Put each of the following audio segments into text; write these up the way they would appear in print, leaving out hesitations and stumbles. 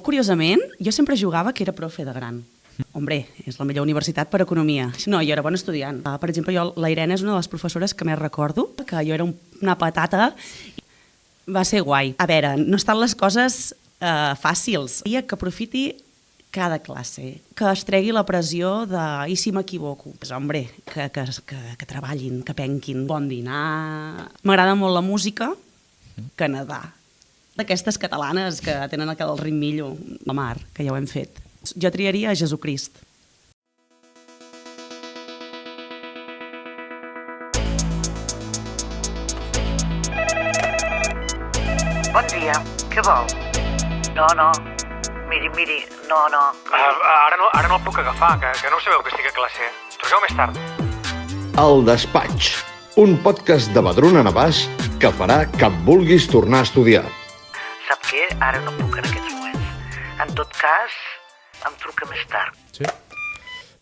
Curiosament, jo sempre jugava que era profe de gran. Hombre, és la millor universitat per economia. No, jo era bon estudiant. Per exemple, la Irene és una de les professores que més recordo, que jo era una patata. Va ser guai. A veure, no estan les coses fàcils. Que aprofiti cada classe, que es tregui la pressió de i si m'equivoco. Pues, hombre, que treballin, que penquin. Bon dinar. M'agrada molt la música, que nedar. D'aquestes catalanes que tenen el ritmillo, la mar, que ja ho hem fet. Jo triaria Jesucrist. Bon dia, què vol? No, miri, no. Ara no el puc agafar, que no ho sabeu que estic a classe. Truqueu més tard. El Despatx, un podcast de Badruna Navàs que farà que vulguis tornar a estudiar. Sap què? Ara no puc en aquests moments. En tot cas, em truca més tard. Sí.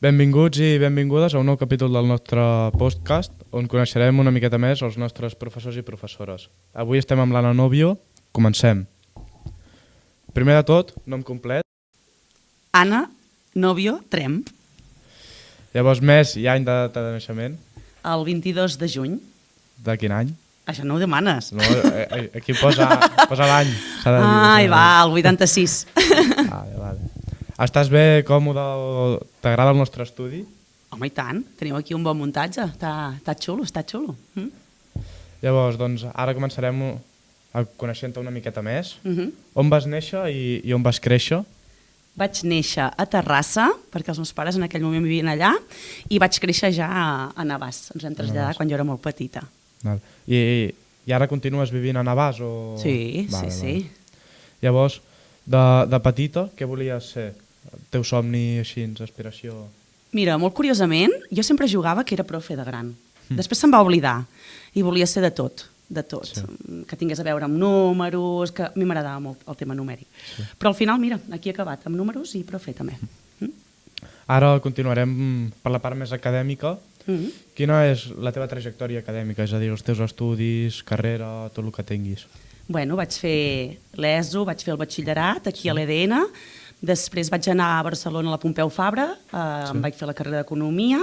Benvinguts i benvingudes a un nou capítol del nostre podcast, on coneixerem una miqueta més els nostres professors i professores. Avui estem amb l'Anna Novio. Comencem. Primer de tot, nom complet. Anna Novio Tremp. Llavors, mes i any de data de naixement. El 22 de juny. De quin any? Això no ho demanes. No, aquí posa l'any. Ai, va, el 86. Vale. Estàs bé, còmode? T'agrada el nostre estudi? Home, i tant. Teniu aquí un bon muntatge. Està xulo, està xulo. Llavors, doncs, ara començarem a conèixer-te una miqueta més. On vas néixer i on vas créixer? Vaig néixer a Terrassa, perquè els meus pares en aquell moment vivien allà, i vaig créixer ja a Navàs. Ens vam traslladar quan jo era molt petita. Val. I ara continues vivint a Navàs? O... Sí. Llavors, de petita, què volies ser? El teu somni, així, aspiració? Mira, molt curiosament, jo sempre jugava que era profe de gran. Després se'm va oblidar i volia ser de tot. Sí. Que tingués a veure amb números, que a mi m'agradava molt el tema numèric. Sí. Però al final, mira, aquí he acabat, amb números i profe també. Ara continuarem per la part més acadèmica. Quina és la teva trajectòria acadèmica? És a dir, els teus estudis, carrera, tot el que tinguis. Bueno, vaig fer l'ESO, vaig fer el batxillerat aquí a l'EDN, després vaig anar a Barcelona a la Pompeu Fabra, em vaig fer la carrera d'Economia,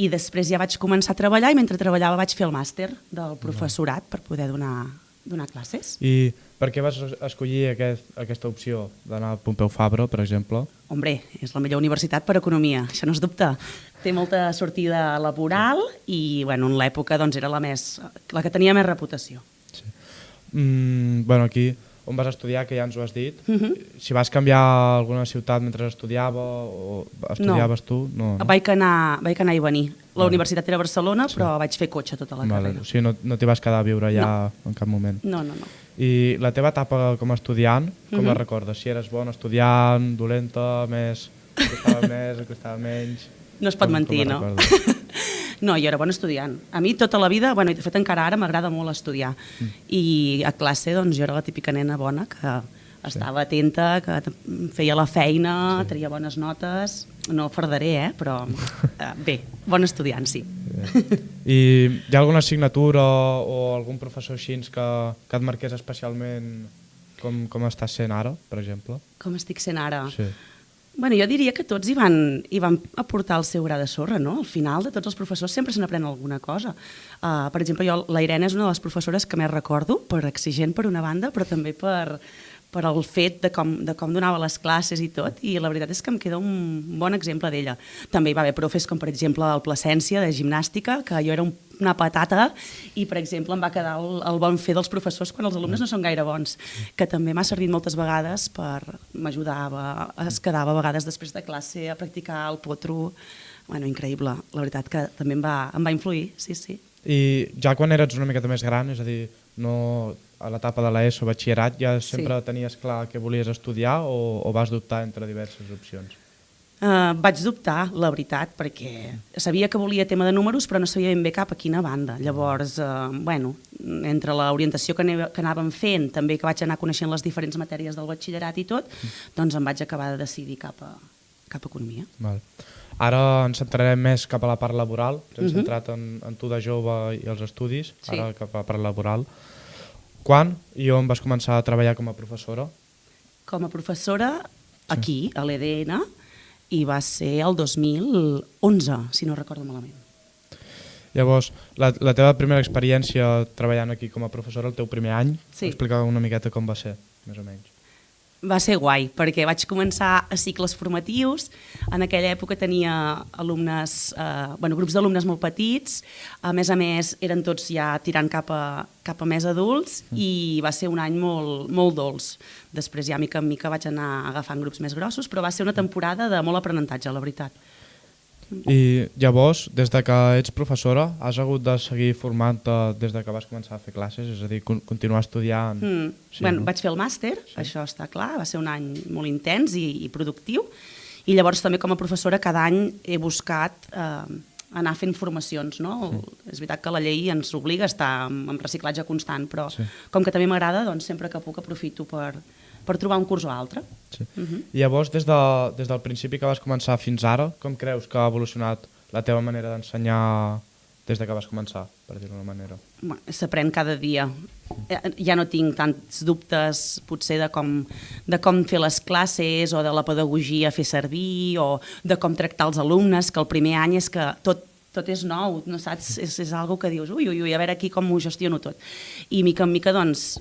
i després ja vaig començar a treballar i mentre treballava vaig fer el màster del professorat per poder donar classes. I per què vas escollir aquesta opció d'anar a Pompeu Fabra, per exemple? Hombre, és la millor universitat per economia, això no es dubta. Té molta sortida laboral i bueno, en l'època doncs, era la que tenia més reputació. Sí. Bueno, aquí on vas estudiar, que ja ens ho has dit, si vas canviar a alguna ciutat mentre estudiava o estudiaves tu? No. Vaig anar i venir. La universitat era a Barcelona, però vaig fer cotxe tota la carrera. O sigui, no t'hi vas quedar a viure allà en cap moment? No. I la teva etapa com a estudiant, com la recordes? Si eres bon estudiant, dolenta, costava més, costava menys... No es pot mentir, no? No, jo era bon estudiant. A mi tota la vida, bueno, i de fet encara ara m'agrada molt estudiar. I a classe doncs jo era la típica nena bona que estava atenta, que feia la feina, tenia bones notes. No fardaré, però bé, bon estudiant, sí. I hi ha alguna assignatura o algun professor així que et marqués especialment com estàs sent ara, per exemple? Com estic sent ara? Sí. Bueno, jo diria que tots hi van aportar el seu gra de sorra, no? Al final de tots els professors sempre se n'aprèn alguna cosa. Per exemple, la Irene és una de les professores que més recordo, per exigent per una banda, però també per el fet de com donava les classes i tot, i la veritat és que em queda un bon exemple d'ella. També hi va haver profes com, per exemple, el Plasència, de gimnàstica, que jo era una patata, i, per exemple, em va quedar el bon fer dels professors quan els alumnes no són gaire bons, que també m'ha servit moltes vegades m'ajudava, es quedava a vegades després de classe a practicar el potro. Bueno, increïble. La veritat que també em va influir, sí. I ja quan eres una miqueta més gran, és a dir, no a l'etapa de l'ESO, batxillerat, ja sempre tenies clar què volies estudiar o vas dubtar entre diverses opcions? Vaig dubtar, la veritat, perquè sabia que volia tema de números, però no sabia ben bé cap a quina banda. Llavors, bueno, entre l'orientació que anàvem fent, també que vaig anar coneixent les diferents matèries del batxillerat i tot, doncs em vaig acabar de decidir cap a economia. Val. Ara ens centrarem més cap a la part laboral, ens hem centrat en tu de jove i els estudis, ara cap a la part laboral. Quan i on vas començar a treballar com a professora? com a professora aquí, a l'EDN, i va ser el 2011, si no recordo malament. Llavors, la teva primera experiència treballant aquí com a professora, el teu primer any, Sí. explica una miqueta com va ser, més o menys. Va ser guai, perquè vaig començar a cicles formatius. En aquella època tenia alumnes, grups d'alumnes molt petits. A més, eren tots ja tirant cap a més adults i va ser un any molt, molt dolç. Després ja, mica en mica, vaig anar agafant grups més grossos, però va ser una temporada de molt aprenentatge, la veritat. I llavors, des de que ets professora, has hagut de seguir formant-te des de que vas començar a fer classes? És a dir, continuar estudiant? Sí, no? Vaig fer el màster, això està clar, va ser un any molt intens i productiu, i llavors també com a professora cada any he buscat anar fent formacions, no? És veritat que la llei ens obliga a estar en reciclatge constant, però com que també m'agrada, doncs sempre que puc aprofito per trobar un curs o altre. Sí. I llavors, des del principi que vas començar fins ara, com creus que ha evolucionat la teva manera d'ensenyar des de que vas començar, per dir-ho d'una manera? S'aprèn cada dia. Ja no tinc tants dubtes, potser, de com fer les classes o de la pedagogia a fer servir o de com tractar els alumnes, que el primer any és que tot és nou, no saps? És algo que dius, ui, a veure aquí com ho gestiono tot. I mica en mica, doncs,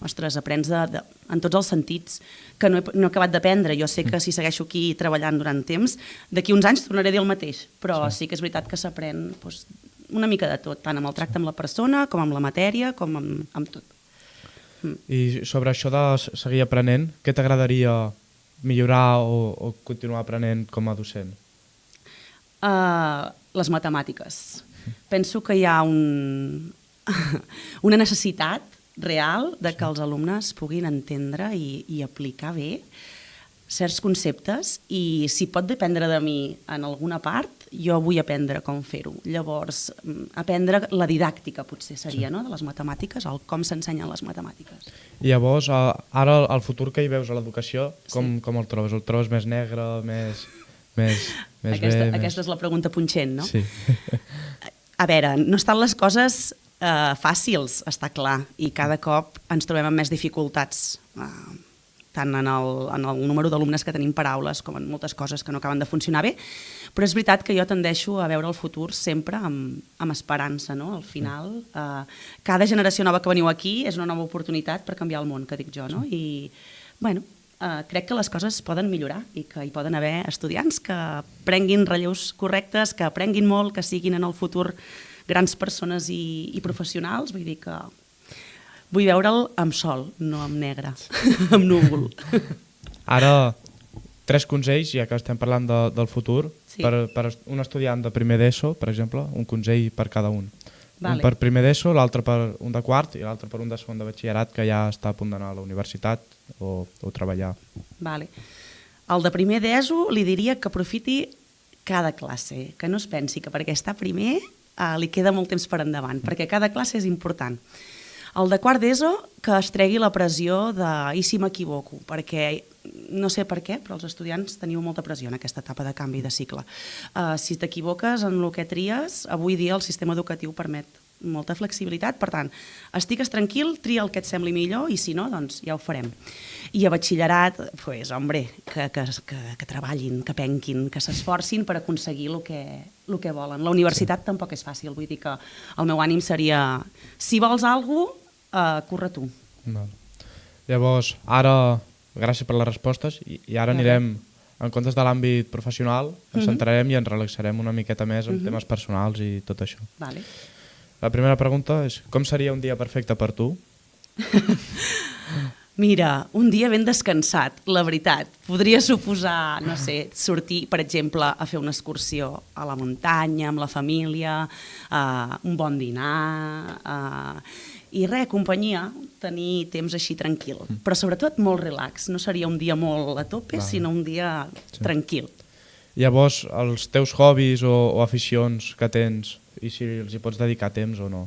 ostres, aprens en tots els sentits que no he acabat d'aprendre. Jo sé que si segueixo aquí treballant durant temps, d'aquí uns anys tornaré a dir el mateix, però sí que és veritat que s'aprèn una mica de tot, tant amb el tracte amb la persona, com amb la matèria, com amb tot. I sobre això de seguir aprenent, què t'agradaria millorar o continuar aprenent com a docent? Les matemàtiques. Penso que hi ha una necessitat real de que els alumnes puguin entendre i aplicar bé certs conceptes, i si pot dependre de mi en alguna part, jo vull aprendre com fer-ho. Llavors, aprendre la didàctica potser seria, no?, de les matemàtiques, el com s'ensenyen les matemàtiques. I llavors, ara el futur que hi veus a l'educació, com el trobes? El trobes més negre, més Aquesta és la pregunta punxent, no? Sí. A veure, no estan les coses fàcils, està clar, i cada cop ens trobem amb més dificultats, tant en el número d'alumnes que tenim per aules com en moltes coses que no acaben de funcionar bé, però és veritat que jo tendeixo a veure el futur sempre amb esperança, no? Al final, cada generació nova que veniu aquí és una nova oportunitat per canviar el món, que dic jo, no? I, bueno, crec que les coses poden millorar i que hi poden haver estudiants que prenguin relleus correctes, que aprenguin molt, que siguin en el futur grans persones i professionals. Vull dir que vull veure'l amb sol, no amb negre, amb núvol. Ara, 3 consells, ja que estem parlant del futur, per un estudiant de primer d'ESO, per exemple, un consell per cada un. Un per primer d'ESO, l'altre per un de quart i l'altre per un de segon de batxillerat que ja està a punt d'anar a la universitat o treballar. Vale. El de primer d'ESO li diria que aprofiti cada classe, que no es pensi que perquè està primer li queda molt temps per endavant, perquè cada classe és important. El de quart d'ESO, que es tregui la pressió de i si m'equivoco, perquè no sé per què, però els estudiants teniu molta pressió en aquesta etapa de canvi de cicle. Si t'equivoques en el que tries, avui dia el sistema educatiu permet molta flexibilitat, per tant, estigues tranquil, tria el que et sembli millor i si no, doncs ja ho farem. I a batxillerat, pues, hombre, que treballin, que penquin, que s'esforcin per aconseguir el que volen. La universitat tampoc és fàcil, vull dir que el meu ànim seria, si vols alguna cosa, corre tu. Llavors, ara, gràcies per les respostes, i ara anirem, en comptes de l'àmbit professional, ens centrarem i ens relaxarem una miqueta més en temes personals i tot això. Vale. La primera pregunta és, com seria un dia perfecte per tu? Mira, un dia ben descansat, la veritat. Podria suposar, no sé, sortir, per exemple, a fer una excursió a la muntanya, amb la família, un bon dinar, i res, companyia, tenir temps així tranquil. Però sobretot molt relax, no seria un dia molt a tope, sinó un dia tranquil. Llavors, els teus hobbies o aficions que tens, i si els hi pots dedicar temps o no?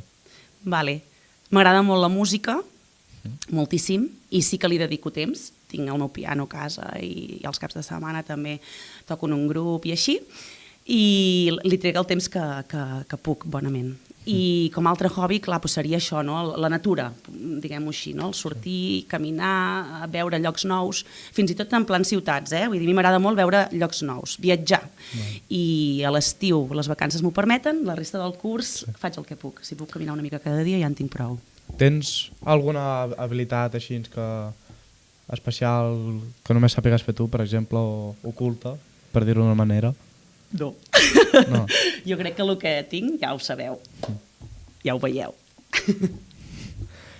Vale. M'agrada molt la música, moltíssim, i sí que li dedico temps. Tinc el meu piano a casa i els caps de setmana també toco en un grup i així, i li trec el temps que puc, bonament. I com a altre hobby, clar, doncs seria això, no? La natura, diguem-ho així, no? El sortir, caminar, veure llocs nous, fins i tot en plan ciutats, Vull dir, a mi m'agrada molt veure llocs nous, viatjar. I a l'estiu les vacances m'ho permeten, la resta del curs faig el que puc. Si puc caminar una mica cada dia ja en tinc prou. Tens alguna habilitat així especial que només sàpigues fer tu, per exemple, o oculta, per dir-ho d'una manera? No. No. Jo crec que el que tinc ja ho sabeu. Ja ho veieu.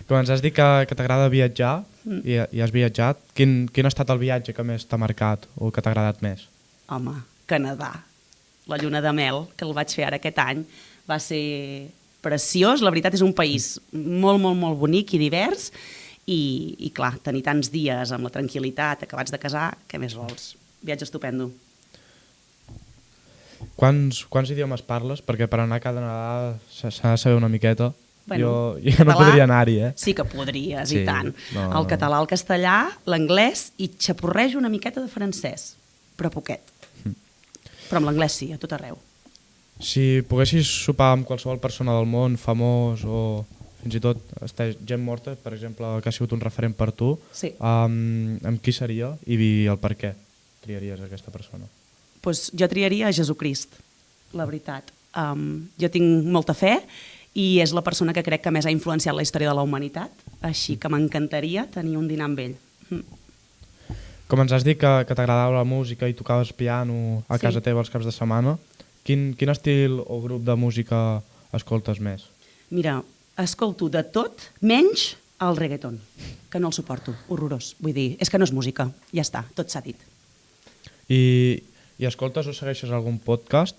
Com ens has dit que t'agrada viatjar i has viatjat, quin ha estat el viatge que més t'ha marcat o que t'ha agradat més? Home, Canadà. La lluna de mel, que el vaig fer ara aquest any, va ser preciós. La veritat és un país molt, molt, molt bonic i divers i clar, tenir tants dies amb la tranquil·litat, acabats de casar, què més vols? Viatge estupendo. Quants idiomes parles? Perquè per anar a Canadà s'ha de saber una miqueta. Bueno, jo no podria anar-hi, Sí que podries, sí, i tant. no. El català, el castellà, l'anglès i xapurrejo una miqueta de francès, però poquet. Però amb l'anglès sí, a tot arreu. Si poguessis sopar amb qualsevol persona del món, famós o fins i tot gent morta, per exemple, que ha sigut un referent per tu, Sí. Amb qui seria i el per què triaries aquesta persona? Pues jo triaria a Jesucrist, la veritat. Jo tinc molta fe i és la persona que crec que més ha influenciat la història de la humanitat, així que m'encantaria tenir un dinar amb ell. Com ens has dit que t'agradava la música i tocaves piano a casa teva els caps de setmana, quin estil o grup de música escoltes més? Mira, escolto de tot menys el reggaeton, que no el suporto, horrorós. Vull dir, és que no és música, ja està, tot s'ha dit. I escoltes o segueixes algun podcast?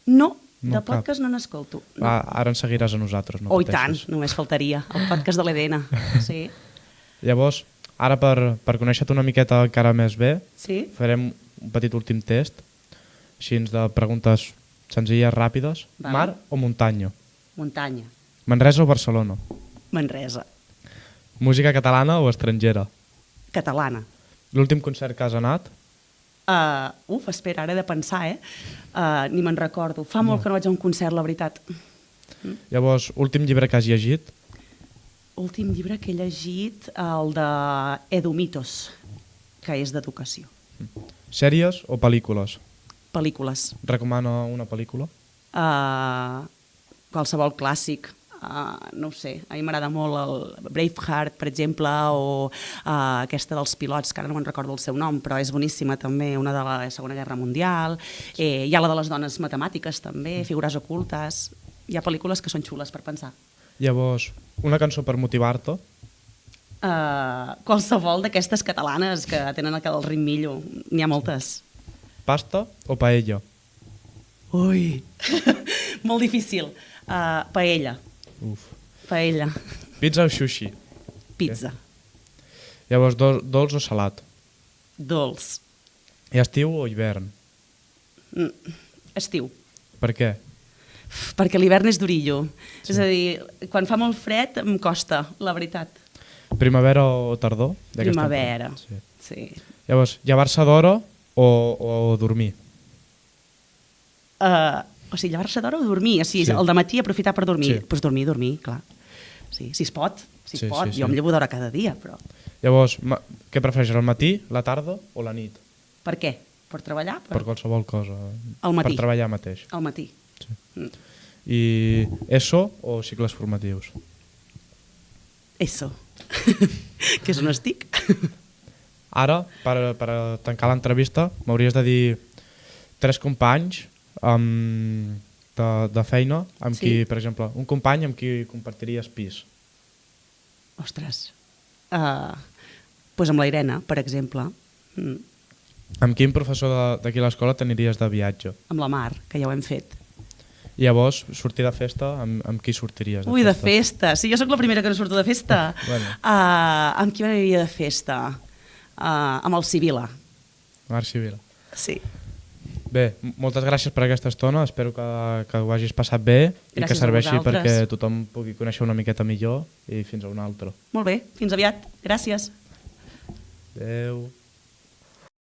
No, No, de podcast no n'escolto. No. Ara ens seguiràs a nosaltres, no Oh, i tant, pateixis. només faltaria. El podcast de l'Edena, sí. Llavors, ara per conèixer-te una miqueta encara més bé, Sí? farem un petit últim test, així de preguntes senzilles, ràpides. Val. Mar o muntanya? Muntanya, Manresa o Barcelona? Manresa, Música catalana o estrangera? catalana. L'últim concert que has anat? Espera, ara he de pensar, ni me'n recordo. Fa molt que no vaig a un concert, la veritat. Llavors, últim llibre que has llegit? Últim llibre que he llegit, el de Edu Mitos, que és d'educació. Sèries o pel·lícules? Pel·lícules. Recomana una pel·lícula? Qualsevol clàssic. No ho sé, a mi m'agrada molt el Braveheart, per exemple, o aquesta dels pilots, que ara no me'n recordo el seu nom, però és boníssima també, una de la Segona Guerra Mundial. Hi ha la de les dones matemàtiques també, Figures ocultes. Hi ha pel·lícules que són xules per pensar. Llavors, una cançó per motivar-te? Qualsevol d'aquestes catalanes que tenen el ritmillo, n'hi ha moltes. Pasta o paella? Ui, molt difícil. Paella. Uf. Paella. Pizza o sushi? Pizza. Llavors, dolç o salat? Dolç. I estiu o hivern? Estiu. Per què? Perquè l'hivern és durillo. És a dir, quan fa molt fred em costa, la veritat. Primavera o tardor? Primavera. Sí. Sí. Llavors, llevar-se d'hora o dormir? O sigui, llevar-se d'hora o dormir? O sigui, Sí. el dematí aprofitar per dormir. Sí. Doncs dormir, clar. Sí, si es pot, si es Sí, pot. sí, sí. Jo em llevo d'hora cada dia, però... Llavors, què prefereixes, el matí, la tarda o la nit? Per què? Per treballar? Per qualsevol cosa. Al matí. Per treballar mateix. Al matí. I ESO o cicles formatius? Eso. Que és on estic. Ara, per tancar l'entrevista, m'hauries de dir 3 companys de feina amb Sí. qui, per exemple, un company amb qui compartiries pis. Ostres. Doncs amb la Irene, per exemple. Amb quin professor d'aquí a l'escola t'aniries de viatge? Amb la Mar, que ja ho hem fet. I llavors, sortir de festa, amb qui sortiries? Ui, de festa. Sí, jo sóc la primera que no surto de festa. Bueno. Amb qui m'aniria de festa? Amb el Sibila. Marc Civil. Sí. Bé, moltes gràcies per aquesta estona, espero que ho hagis passat bé i Gràcies que a serveixi vosaltres. perquè tothom pugui conèixer una miqueta millor i fins a una altra. Molt bé, fins aviat. Gràcies. Adéu.